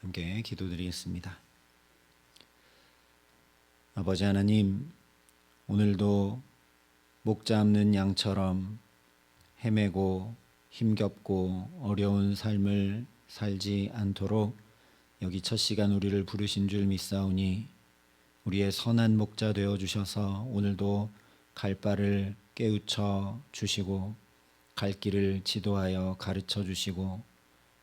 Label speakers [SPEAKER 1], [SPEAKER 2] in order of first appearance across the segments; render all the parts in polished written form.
[SPEAKER 1] 함께 기도드리겠습니다. 아버지 하나님, 오늘도 목 잡는 양처럼 헤매고 힘겹고 어려운 삶을 살지 않도록 여기 첫 시간 우리를 부르신 줄 믿사오니 우리의 선한 목자 되어 주셔서 오늘도 갈 바를 깨우쳐 주시고 갈 길을 지도하여 가르쳐 주시고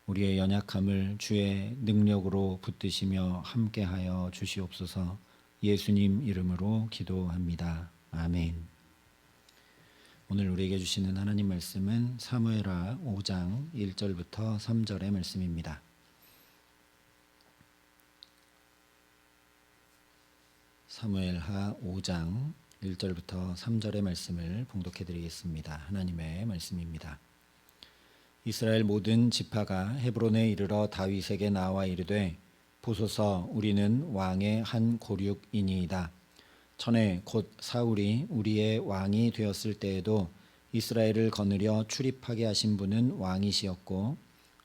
[SPEAKER 1] 우리의 연약함을 주의 능력으로 붙드시며 함께하여 주시옵소서. 예수님 이름으로 기도합니다. 아멘. 오늘 우리에게 주시는 하나님 말씀은 사무엘하 5장 1절부터 3절의 말씀입니다. 사무엘하 5장 1절부터 3절의 말씀을 봉독해 드리겠습니다. 하나님의 말씀입니다. 이스라엘 모든 지파가 헤브론에 이르러 다윗에게 나와 이르되 보소서, 우리는 왕의 한 고륙이니이다. 전에 곧 사울이 우리의 왕이 되었을 때에도 이스라엘을 거느려 출입하게 하신 분은 왕이시었고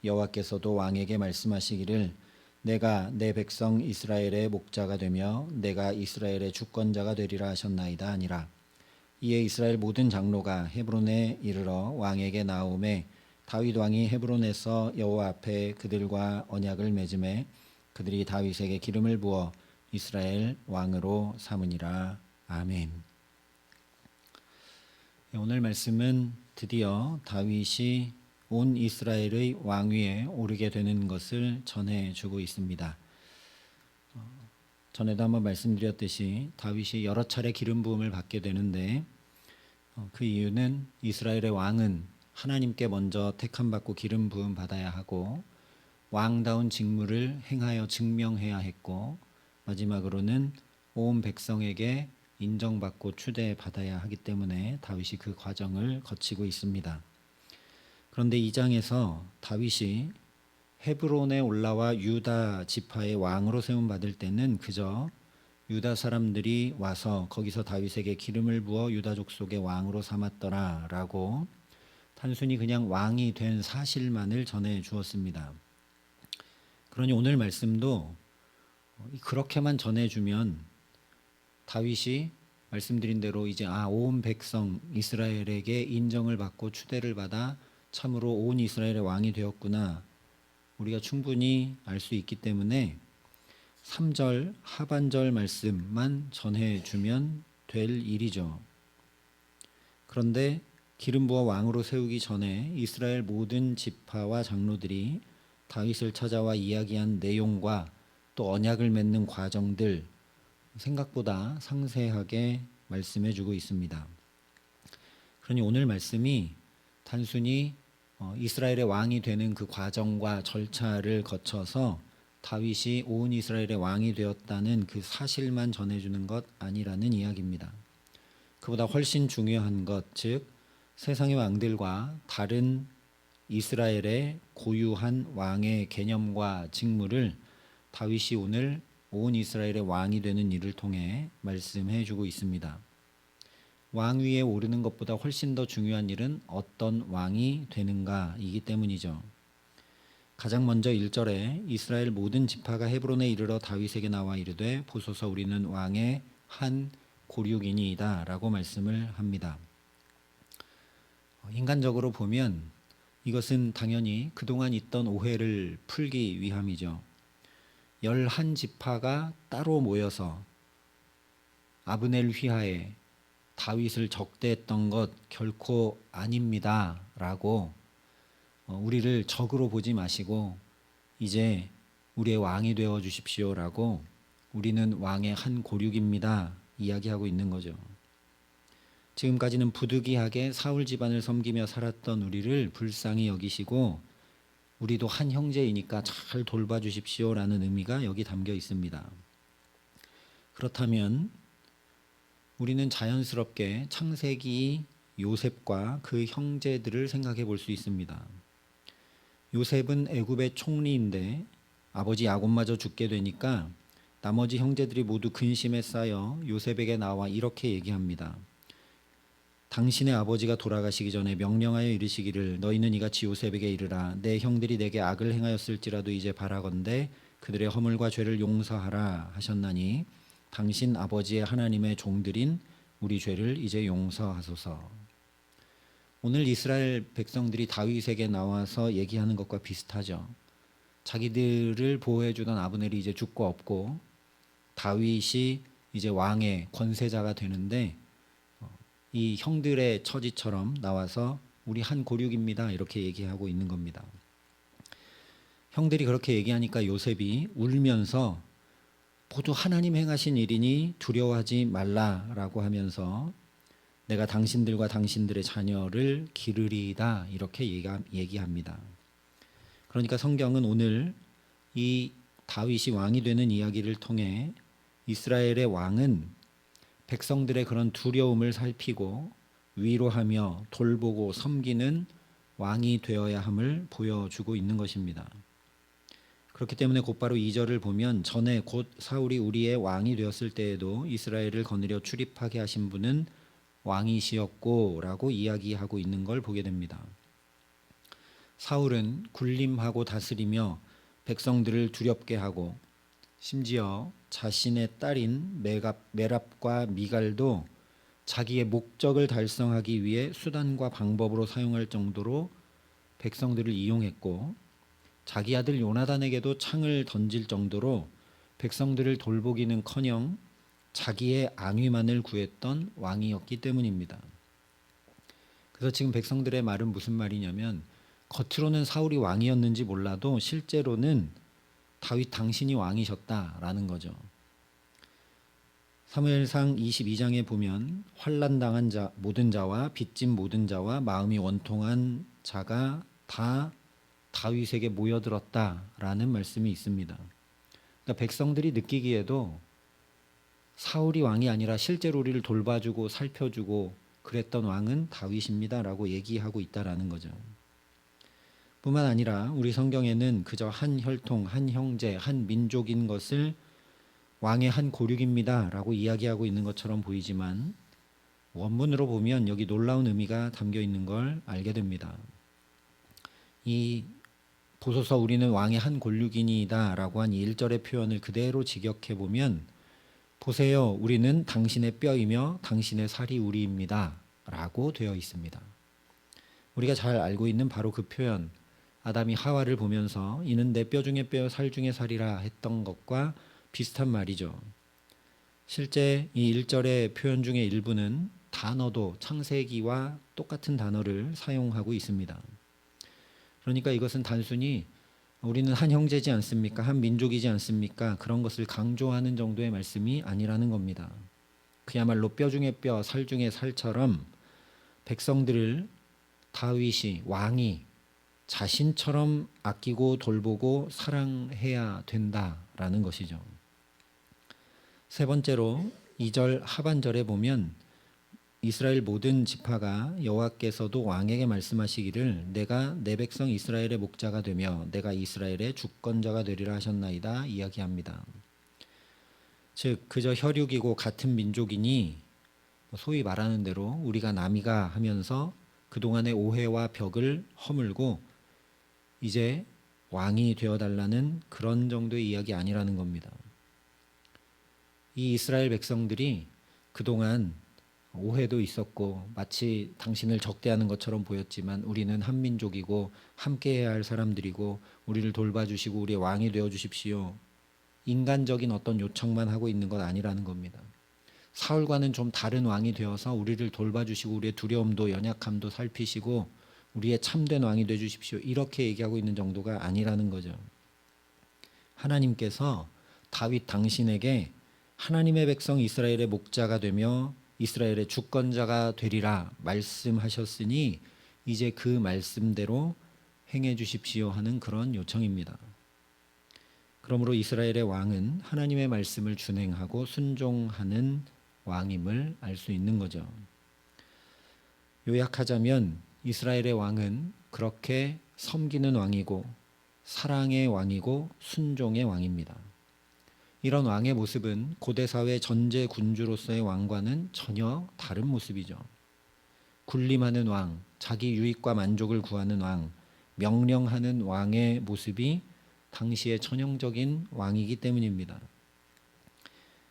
[SPEAKER 1] 여호와께서도 왕에게 말씀하시기를 내가 내 백성 이스라엘의 목자가 되며 내가 이스라엘의 주권자가 되리라 하셨나이다 하니라. 이에 이스라엘 모든 장로가 헤브론에 이르러 왕에게 나오매 다윗 왕이 헤브론에서 여호와 앞에 그들과 언약을 맺음에 그들이 다윗에게 기름을 부어 이스라엘 왕으로 삼으니라. 아멘. 오늘 말씀은 드디어 다윗이 온 이스라엘의 왕위에 오르게 되는 것을 전해주고 있습니다. 전에도 한번 말씀드렸듯이 다윗이 여러 차례 기름 부음을 받게 되는데 그 이유는 이스라엘의 왕은 하나님께 먼저 택함받고 기름 부음 받아야 하고 왕다운 직무를 행하여 증명해야 했고 마지막으로는 온 백성에게 인정받고 추대받아야 하기 때문에 다윗이 그 과정을 거치고 있습니다. 그런데 이 장에서 다윗이 헤브론에 올라와 유다 지파의 왕으로 세움받을 때는 그저 유다 사람들이 와서 거기서 다윗에게 기름을 부어 유다 족속의 왕으로 삼았더라라고 단순히 그냥 왕이 된 사실만을 전해 주었습니다. 그러니 오늘 말씀도 그렇게만 전해주면 다윗이 말씀드린 대로 이제 온 백성 이스라엘에게 인정을 받고 추대를 받아 참으로 온 이스라엘의 왕이 되었구나, 우리가 충분히 알 수 있기 때문에 3절 하반절 말씀만 전해주면 될 일이죠. 그런데 기름 부어 왕으로 세우기 전에 이스라엘 모든 지파와 장로들이 다윗을 찾아와 이야기한 내용과 또 언약을 맺는 과정들 생각보다 상세하게 말씀해 주고 있습니다. 그러니 오늘 말씀이 단순히 이스라엘의 왕이 되는 그 과정과 절차를 거쳐서 다윗이 온 이스라엘의 왕이 되었다는 그 사실만 전해주는 것 아니라는 이야기입니다. 그보다 훨씬 중요한 것, 즉 세상의 왕들과 다른 이스라엘의 고유한 왕의 개념과 직무를 다윗이 오늘 온 이스라엘의 왕이 되는 일을 통해 말씀해 주고 있습니다. 왕위에 오르는 것보다 훨씬 더 중요한 일은 어떤 왕이 되는가이기 때문이죠. 가장 먼저 1절에 이스라엘 모든 지파가 헤브론에 이르러 다윗에게 나와 이르되 보소서, 우리는 왕의 한 고륙이니이다 라고 말씀을 합니다. 인간적으로 보면 이것은 당연히 그동안 있던 오해를 풀기 위함이죠. 11지파가 따로 모여서 아브넬 휘하에 다윗을 적대했던 것 결코 아닙니다 라고 우리를 적으로 보지 마시고 이제 우리의 왕이 되어 주십시오 라고 우리는 왕의 한 고륙입니다 이야기하고 있는 거죠. 지금까지는 부득이하게 사울 집안을 섬기며 살았던 우리를 불쌍히 여기시고 우리도 한 형제이니까 잘 돌봐주십시오라는 의미가 여기 담겨 있습니다. 그렇다면 우리는 자연스럽게 창세기 요셉과 그 형제들을 생각해 볼 수 있습니다. 요셉은 애굽의 총리인데 아버지 야곱마저 죽게 되니까 나머지 형제들이 모두 근심에 쌓여 요셉에게 나와 이렇게 얘기합니다. 당신의 아버지가 돌아가시기 전에 명령하여 이르시기를 너희는 이같이 요셉에게 이르라 내 형들이 내게 악을 행하였을지라도 이제 바라건대 그들의 허물과 죄를 용서하라 하셨나니 당신 아버지의 하나님의 종들인 우리 죄를 이제 용서하소서. 오늘 이스라엘 백성들이 다윗에게 나와서 얘기하는 것과 비슷하죠. 자기들을 보호해주던 아브넬이 이제 죽고 없고 다윗이 이제 왕의 권세자가 되는데 이 형들의 처지처럼 나와서 우리 한 고륙입니다 이렇게 얘기하고 있는 겁니다. 형들이 그렇게 얘기하니까 요셉이 울면서 모두 하나님 행하신 일이니 두려워하지 말라라고 하면서 내가 당신들과 당신들의 자녀를 기르리이다 이렇게 얘기합니다. 그러니까 성경은 오늘 이 다윗이 왕이 되는 이야기를 통해 이스라엘의 왕은 백성들의 그런 두려움을 살피고 위로하며 돌보고 섬기는 왕이 되어야 함을 보여주고 있는 것입니다. 그렇기 때문에 곧바로 2절을 보면 전에 곧 사울이 우리의 왕이 되었을 때에도 이스라엘을 거느려 출입하게 하신 분은 왕이시었고 라고 이야기하고 있는 걸 보게 됩니다. 사울은 군림하고 다스리며 백성들을 두렵게 하고 심지어 자신의 딸인 메랍과 미갈도 자기의 목적을 달성하기 위해 수단과 방법으로 사용할 정도로 백성들을 이용했고 자기 아들 요나단에게도 창을 던질 정도로 백성들을 돌보기는커녕 자기의 안위만을 구했던 왕이었기 때문입니다. 그래서 지금 백성들의 말은 무슨 말이냐면 겉으로는 사울이 왕이었는지 몰라도 실제로는 다윗 당신이 왕이셨다라는 거죠. 사무엘상 22장에 보면 환난당한 자 모든 자와 빚진 모든 자와 마음이 원통한 자가 다 다윗에게 모여들었다라는 말씀이 있습니다. 그러니까 백성들이 느끼기에도 사울이 왕이 아니라 실제로 우리를 돌봐주고 살펴주고 그랬던 왕은 다윗입니다라고 얘기하고 있다라는 거죠. 뿐만 아니라 우리 성경에는 그저 한 혈통, 한 형제, 한 민족인 것을 왕의 한 고륙입니다라고 이야기하고 있는 것처럼 보이지만 원문으로 보면 여기 놀라운 의미가 담겨 있는 걸 알게 됩니다. 이 보소서 우리는 왕의 한 고륙이니이다라고 한 1절의 표현을 그대로 직역해 보면 보세요 우리는 당신의 뼈이며 당신의 살이 우리입니다 라고 되어 있습니다. 우리가 잘 알고 있는 바로 그 표현 아담이 하와를 보면서 이는 내 뼈 중에 뼈 살 중에 살이라 했던 것과 비슷한 말이죠. 실제 이 1절의 표현 중에 일부는 단어도 창세기와 똑같은 단어를 사용하고 있습니다. 그러니까 이것은 단순히 우리는 한 형제지 않습니까? 한 민족이지 않습니까? 그런 것을 강조하는 정도의 말씀이 아니라는 겁니다. 그야말로 뼈 중에 뼈, 살 중에 살처럼 백성들을 다윗이 왕이 자신처럼 아끼고 돌보고 사랑해야 된다라는 것이죠. 세 번째로 2절 하반절에 보면 이스라엘 모든 지파가 여호와께서도 왕에게 말씀하시기를 내가 내 백성 이스라엘의 목자가 되며 내가 이스라엘의 주권자가 되리라 하셨나이다 이야기합니다. 즉 그저 혈육이고 같은 민족이니 소위 말하는 대로 우리가 남이가 하면서 그동안의 오해와 벽을 허물고 이제 왕이 되어달라는 그런 정도의 이야기 아니라는 겁니다. 이 이스라엘 백성들이 그동안 오해도 있었고 마치 당신을 적대하는 것처럼 보였지만 우리는 한 민족이고 함께해야 할 사람들이고 우리를 돌봐주시고 우리의 왕이 되어주십시오. 인간적인 어떤 요청만 하고 있는 것 아니라는 겁니다. 사울과는 좀 다른 왕이 되어서 우리를 돌봐주시고 우리의 두려움도 연약함도 살피시고 우리의 참된 왕이 되어주십시오. 이렇게 얘기하고 있는 정도가 아니라는 거죠. 하나님께서 다윗 당신에게 하나님의 백성 이스라엘의 목자가 되며 이스라엘의 주권자가 되리라 말씀하셨으니 이제 그 말씀대로 행해 주십시오 하는 그런 요청입니다. 그러므로 이스라엘의 왕은 하나님의 말씀을 준행하고 순종하는 왕임을 알 수 있는 거죠. 요약하자면 이스라엘의 왕은 그렇게 섬기는 왕이고 사랑의 왕이고 순종의 왕입니다. 이런 왕의 모습은 고대사회 전제 군주로서의 왕과는 전혀 다른 모습이죠. 군림하는 왕, 자기 유익과 만족을 구하는 왕, 명령하는 왕의 모습이 당시의 전형적인 왕이기 때문입니다.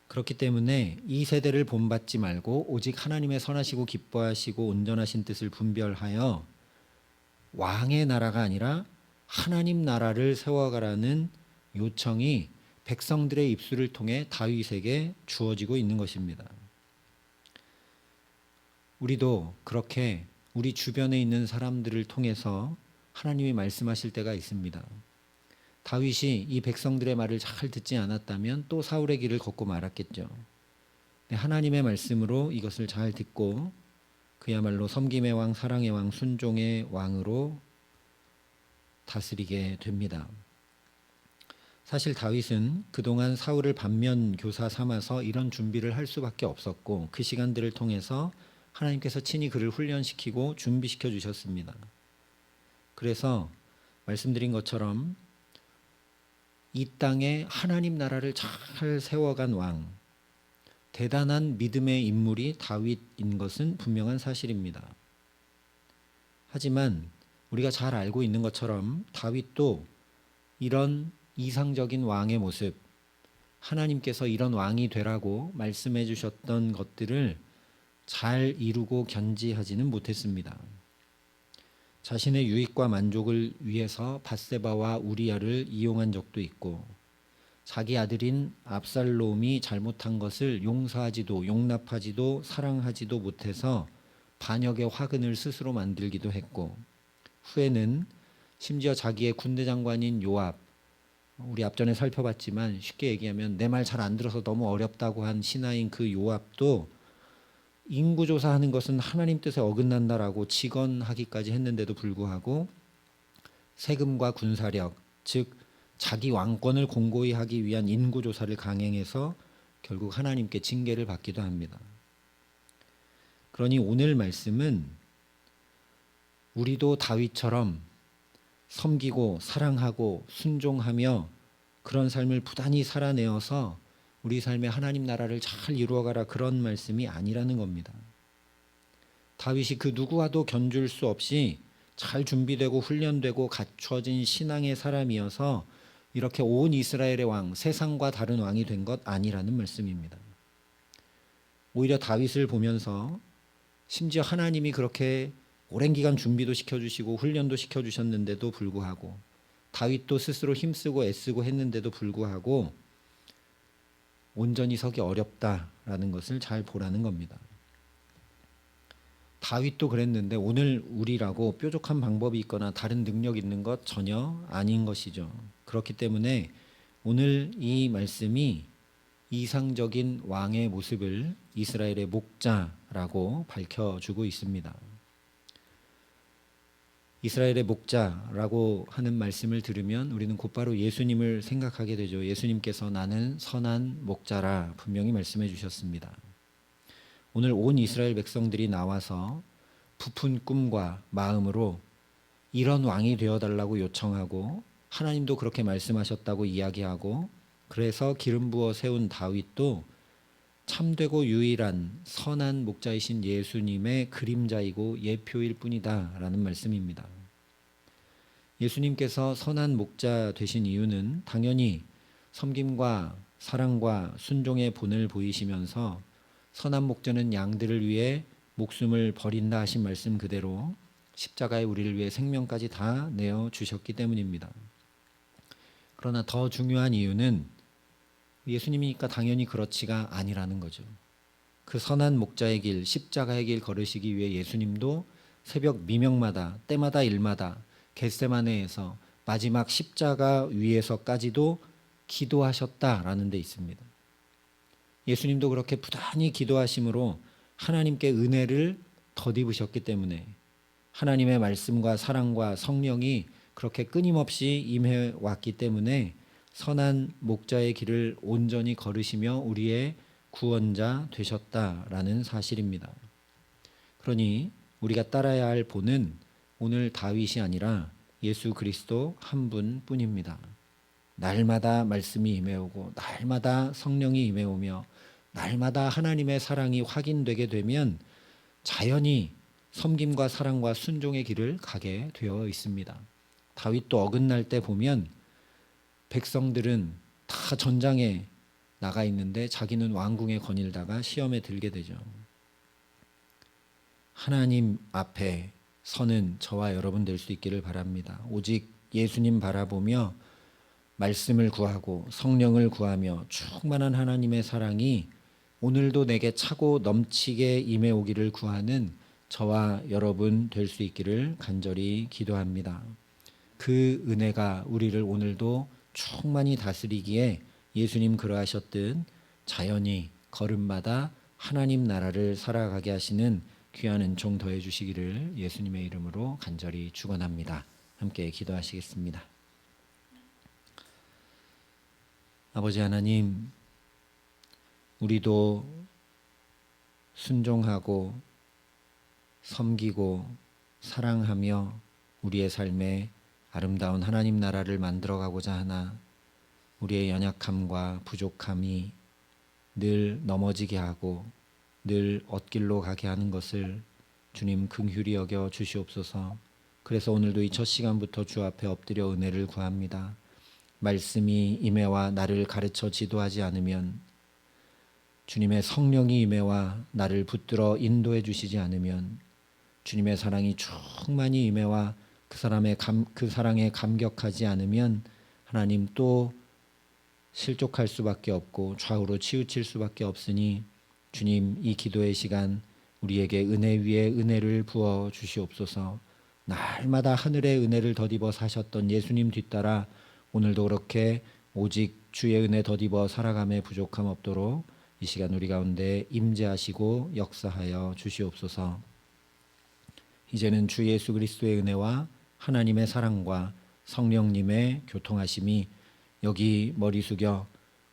[SPEAKER 1] 그렇기 때문에 이 세대를 본받지 말고 오직 하나님의 선하시고 기뻐하시고 온전하신 뜻을 분별하여 왕의 나라가 아니라 하나님 나라를 세워가라는 요청이 백성들의 입술을 통해 다윗에게 주어지고 있는 것입니다. 우리도 그렇게 우리 주변에 있는 사람들을 통해서 하나님이 말씀하실 때가 있습니다. 다윗이 이 백성들의 말을 잘 듣지 않았다면 또 사울의 길을 걷고 말았겠죠. 하나님의 말씀으로 이것을 잘 듣고 그야말로 섬김의 왕, 사랑의 왕, 순종의 왕으로 다스리게 됩니다. 사실 다윗은 그동안 사울을 반면 교사 삼아서 이런 준비를 할 수밖에 없었고 그 시간들을 통해서 하나님께서 친히 그를 훈련시키고 준비시켜 주셨습니다. 그래서 말씀드린 것처럼 이 땅에 하나님 나라를 잘 세워간 왕, 대단한 믿음의 인물이 다윗인 것은 분명한 사실입니다. 하지만 우리가 잘 알고 있는 것처럼 다윗도 이런 이상적인 왕의 모습, 하나님께서 이런 왕이 되라고 말씀해 주셨던 것들을 잘 이루고 견지하지는 못했습니다. 자신의 유익과 만족을 위해서 밧세바와 우리아를 이용한 적도 있고 자기 아들인 압살롬이 잘못한 것을 용서하지도 용납하지도 사랑하지도 못해서 반역의 화근을 스스로 만들기도 했고 후에는 심지어 자기의 군대 장관인 요압, 우리 앞전에 살펴봤지만 쉽게 얘기하면 내 말 잘 안 들어서 너무 어렵다고 한 신하인 그 요압도 인구조사하는 것은 하나님 뜻에 어긋난다라고 직언하기까지 했는데도 불구하고 세금과 군사력, 즉 자기 왕권을 공고히 하기 위한 인구조사를 강행해서 결국 하나님께 징계를 받기도 합니다. 그러니 오늘 말씀은 우리도 다윗처럼 섬기고 사랑하고 순종하며 그런 삶을 부단히 살아내어서 우리 삶에 하나님 나라를 잘 이루어가라 그런 말씀이 아니라는 겁니다. 다윗이 그 누구와도 견줄 수 없이 잘 준비되고 훈련되고 갖춰진 신앙의 사람이어서 이렇게 온 이스라엘의 왕, 세상과 다른 왕이 된 것 아니라는 말씀입니다. 오히려 다윗을 보면서 심지어 하나님이 그렇게 오랜 기간 준비도 시켜주시고 훈련도 시켜주셨는데도 불구하고 다윗도 스스로 힘쓰고 애쓰고 했는데도 불구하고 온전히 서기 어렵다라는 것을 잘 보라는 겁니다. 다윗도 그랬는데 오늘 우리라고 뾰족한 방법이 있거나 다른 능력이 있는 것 전혀 아닌 것이죠. 그렇기 때문에 오늘 이 말씀이 이상적인 왕의 모습을 이스라엘의 목자라고 밝혀주고 있습니다. 이스라엘의 목자라고 하는 말씀을 들으면 우리는 곧바로 예수님을 생각하게 되죠. 예수님께서 나는 선한 목자라 분명히 말씀해 주셨습니다. 오늘 온 이스라엘 백성들이 나와서 부푼 꿈과 마음으로 이런 왕이 되어달라고 요청하고 하나님도 그렇게 말씀하셨다고 이야기하고 그래서 기름 부어 세운 다윗도 참되고 유일한 선한 목자이신 예수님의 그림자이고 예표일 뿐이다 라는 말씀입니다. 예수님께서 선한 목자 되신 이유는 당연히 섬김과 사랑과 순종의 본을 보이시면서 선한 목자는 양들을 위해 목숨을 버린다 하신 말씀 그대로 십자가에 우리를 위해 생명까지 다 내어주셨기 때문입니다. 그러나 더 중요한 이유는 예수님이니까 당연히 그렇지가 아니라는 거죠. 그 선한 목자의 길, 십자가의 길 걸으시기 위해 예수님도 새벽 미명마다 때마다 일마다 겟세마네에서 마지막 십자가 위에서까지도 기도하셨다라는 데 있습니다. 예수님도 그렇게 부단히 기도하심으로 하나님께 은혜를 덧입으셨기 때문에 하나님의 말씀과 사랑과 성령이 그렇게 끊임없이 임해 왔기 때문에 선한 목자의 길을 온전히 걸으시며 우리의 구원자 되셨다라는 사실입니다. 그러니 우리가 따라야 할 본은 오늘 다윗이 아니라 예수 그리스도 한 분뿐입니다. 날마다 말씀이 임해오고 날마다 성령이 임해오며 날마다 하나님의 사랑이 확인되게 되면 자연히 섬김과 사랑과 순종의 길을 가게 되어 있습니다. 다윗도 어긋날 때 보면 백성들은 다 전장에 나가 있는데 자기는 왕궁에 거닐다가 시험에 들게 되죠. 하나님 앞에 서는 저와 여러분 될 수 있기를 바랍니다. 오직 예수님 바라보며 말씀을 구하고 성령을 구하며 충만한 하나님의 사랑이 오늘도 내게 차고 넘치게 임해 오기를 구하는 저와 여러분 될 수 있기를 간절히 기도합니다. 그 은혜가 우리를 오늘도 충만히 다스리기에 예수님 그러하셨듯 자연히 걸음마다 하나님 나라를 살아가게 하시는 귀한 은총 더해 주시기를 예수님의 이름으로 간절히 축원합니다. 함께 기도하시겠습니다. 아버지 하나님, 우리도 순종하고 섬기고 사랑하며 우리의 삶에 아름다운 하나님 나라를 만들어가고자 하나 우리의 연약함과 부족함이 늘 넘어지게 하고 늘 엇길로 가게 하는 것을 주님 긍휼히 여겨 주시옵소서. 그래서 오늘도 이 첫 시간부터 주 앞에 엎드려 은혜를 구합니다. 말씀이 임해와 나를 가르쳐 지도하지 않으면, 주님의 성령이 임해와 나를 붙들어 인도해 주시지 않으면, 주님의 사랑이 충만히 임해와 그 사랑에 감격하지 않으면 하나님 또 실족할 수밖에 없고 좌우로 치우칠 수밖에 없으니 주님, 이 기도의 시간 우리에게 은혜 위에 은혜를 부어 주시옵소서. 날마다 하늘의 은혜를 덧입어 사셨던 예수님 뒤따라 오늘도 그렇게 오직 주의 은혜 덧입어 살아감에 부족함 없도록 이 시간 우리 가운데 임재하시고 역사하여 주시옵소서. 이제는 주 예수 그리스도의 은혜와 하나님의 사랑과 성령님의 교통하심이 여기 머리 숙여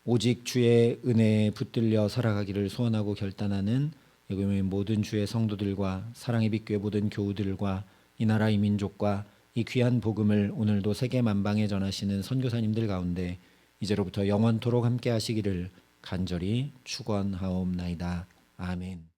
[SPEAKER 1] 오직 주의 은혜에 붙들려 살아가기를 소원하고 결단하는 여기 모든 주의 성도들과 사랑의 빛교회 모든 교우들과 이 나라 이 민족과 이 귀한 복음을 오늘도 세계 만방에 전하시는 선교사님들 가운데 이제로부터 영원토록 함께 하시기를 간절히 축원하옵나이다. 아멘.